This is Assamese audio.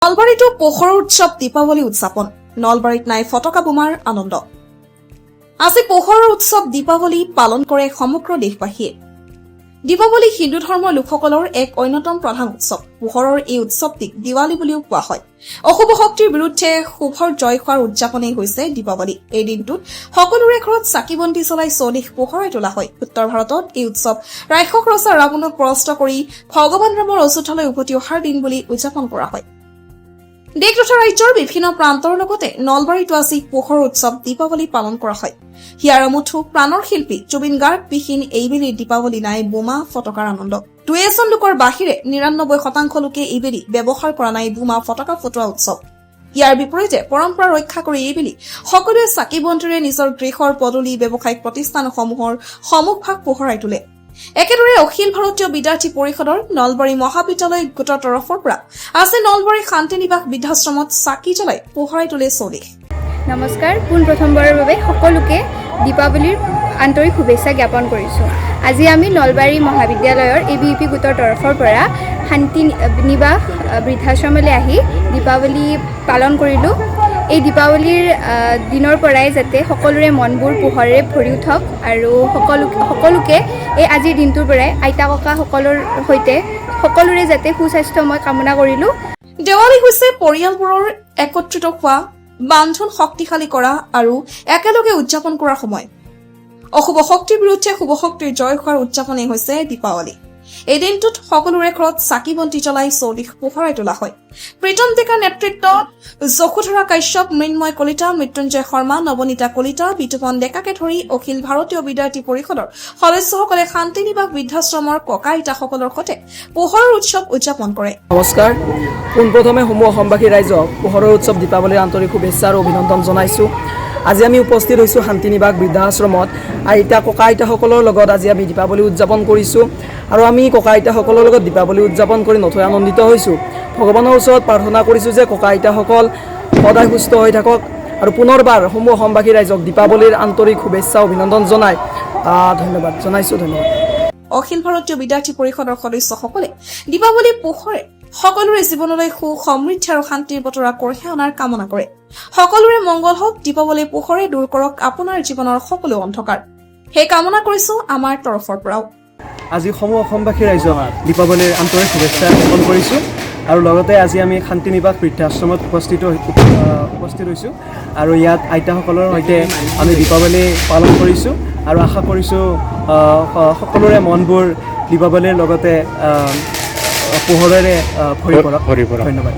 নলবাৰীতো পোহৰৰ উৎসৱ দীপাৱলী উদযাপন নলবাৰীত নাই ফটকা বোমাৰ আনন্দ আজি পোহৰৰ উৎসৱ দীপাৱলী পালন কৰে সমগ্ৰ দেশবাসীয়ে দীপাৱলী হিন্দু ধৰ্মৰ লোকসকলৰ এক অন্যতম প্ৰধান উৎসৱ পোহৰৰ এই উৎসৱটিক দিৱালী বুলিও কোৱা হয় অশুভ শক্তিৰ বিৰুদ্ধে শুভৰ জয় হোৱাৰ উদযাপনেই হৈছে দীপাৱলী এই দিনটোত সকলোৰে ঘৰত চাকিবন্তি জ্বলাই চৌদিশ পোহৰাই তোলা হয় উত্তৰ ভাৰতত এই উৎসৱ ৰাক্ষস ৰজা ৰাৱণক পৰাস্ত কৰি ভগৱান ৰামৰ অযোধ্যালৈ উভতি অহাৰ দিন বুলি উদযাপন কৰা হয় দেশ তথা ৰাজ্যৰ বিভিন্ন প্ৰান্তৰ লগতে নলবাৰীতো আজি পোহৰৰ উৎসৱ দীপাৱলী পালন কৰা হয় হিয়াৰ মুঠু প্ৰাণৰ শিল্পী জুবিন গাৰ্গ বিহীন এইবেলি দীপাৱলী নাই বোমা ফটকাৰ আনন্দ 2% লোকৰ বাহিৰে 99% লোকে এইবেলি ব্যৱহাৰ কৰা নাই বোমা ফটকা ফুটোৱা উৎসৱ ইয়াৰ বিপৰীতে পৰম্পৰা ৰক্ষা কৰি এইবেলি সকলোৱে চাকি বন্তিৰে নিজৰ গৃহৰ পদূলি ব্যৱসায়িক প্ৰতিষ্ঠানসমূহৰ সন্মুখভাগ পোহৰাই তোলে একেদৰে অখিল ভাৰতীয় বিদ্যাৰ্থী পৰিষদৰ নলবাৰী মহাবিদ্যালয় গোটৰ তৰফৰ পৰা আজি নলবাৰী শান্তি নিবাস বৃদ্ধাশ্ৰমত চাকি জ্বলাই পোহৰাই তোলে চৌদিশ নমস্কাৰ পুন প্ৰথমবাৰৰ বাবে সকলোকে দীপাৱলীৰ আন্তৰিক শুভেচ্ছা জ্ঞাপন কৰিছোঁ আজি আমি নলবাৰী মহাবিদ্যালয়ৰ এবিইপি গোটৰ তৰফৰ পৰা শান্তি নিবাস বৃদ্ধাশ্ৰমলৈ আহি দীপাৱলী পালন কৰিলোঁ এই দীপাৱলীৰ দিনৰ পৰাই যাতে সকলোৰে মনবোৰ পোহৰেৰে ভৰি উঠক আৰু সকলোকে এই আজিৰ দিনটোৰ পৰাই আইতা ককা সকলৰ সৈতে সকলোৰে যাতে সুস্বাস্থ্য মই কামনা কৰিলোঁ দেৱালী হৈছে পৰিয়ালবোৰৰ একত্ৰিত হোৱা বান্ধোন শক্তিশালী কৰা আৰু একেলগে উদযাপন কৰাৰ সময় অশুভ শক্তিৰ বিৰুদ্ধে শুভ শক্তিৰ জয় হোৱাৰ উদযাপনেই হৈছে দীপাৱলী এই দিনটোত সকলোৰে ঘৰত চাকি বন্তি জ্বলাই চৌদিশ পোহৰাই তোলা হয় প্ৰীতম ডেকাৰ নেতৃত্বত যশোধৰা কাশ্যপ মৃন্ময় কলিতা মৃত্যুঞ্জয় শৰ্মা নৱনীতা কলিতা বিতুপন ডেকাকে ধৰি অখিল ভাৰতীয় বিদ্যাৰ্থী পৰিষদৰ সদস্যসকলে শান্তি নিবাস বৃদ্ধাশ্ৰমৰ ককা আইতাসকলৰ সৈতে পোহৰৰ উৎসৱ উদযাপন কৰে নমস্কাৰ পোনপ্ৰথমে সমূহ অসমবাসী ৰাইজক পোহৰৰ উৎসৱ দীপাৱলীৰ আন্তৰিক শুভেচ্ছা আৰু অভিনন্দন জনাইছোঁ আজি আমি উপস্থিত হৈছোঁ শান্তি নিবাস বৃদ্ধাশ্ৰমত আইতা ককা আইতাসকলৰ লগত আজি আমি দীপাৱলী উদযাপন কৰিছোঁ আৰু আমি ককা আইতাসকলৰ লগত দীপাৱলী উদযাপন কৰি নথৈ আনন্দিত হৈছোঁ ভগৱানৰ ওচৰত প্ৰাৰ্থনা কৰিছোঁ যে ককা আইতাসকল সদায় সুস্থ হৈ থাকক আৰু পুনৰবাৰ সমূহ অসমবাসী ৰাইজক দীপাৱলীৰ আন্তৰিক শুভেচ্ছা অভিনন্দন জনাই ধন্যবাদ জনাইছোঁ ধন্যবাদ অখিল ভাৰতীয় বিদ্যাৰ্থী পৰিষদৰ সদস্যসকলে দীপাৱলী পোহৰে সকলোৰে জীৱনলৈ সুখ সমৃদ্ধি আৰু শান্তিৰ বতৰা কঢ়িয়াই অনাৰ কামনা কৰে সকলোৰে মংগল হওক দীপাৱলী পোহৰে দূৰ কৰক আপোনাৰ জীৱনৰ সকলো অন্ধকাৰ সেই কামনা কৰিছো আমাৰ তৰফৰ পৰাও আজি সমূহ অসমবাসী ৰাইজক দীপাৱলীৰ আন্তৰিক শুভেচ্ছা জ্ঞাপন কৰিছোঁ আৰু লগতে আজি আমি শান্তি নিবাস বৃদ্ধাশ্ৰমত উপস্থিত হৈছোঁ আৰু ইয়াত আইতাসকলৰ সৈতে আমি দীপাৱলী পালন কৰিছোঁ আৰু আশা কৰিছোঁ সকলোৰে মনবোৰ দীপাৱলীৰ লগতে পোহৰেৰে ভৰি পৰক ধন্যবাদ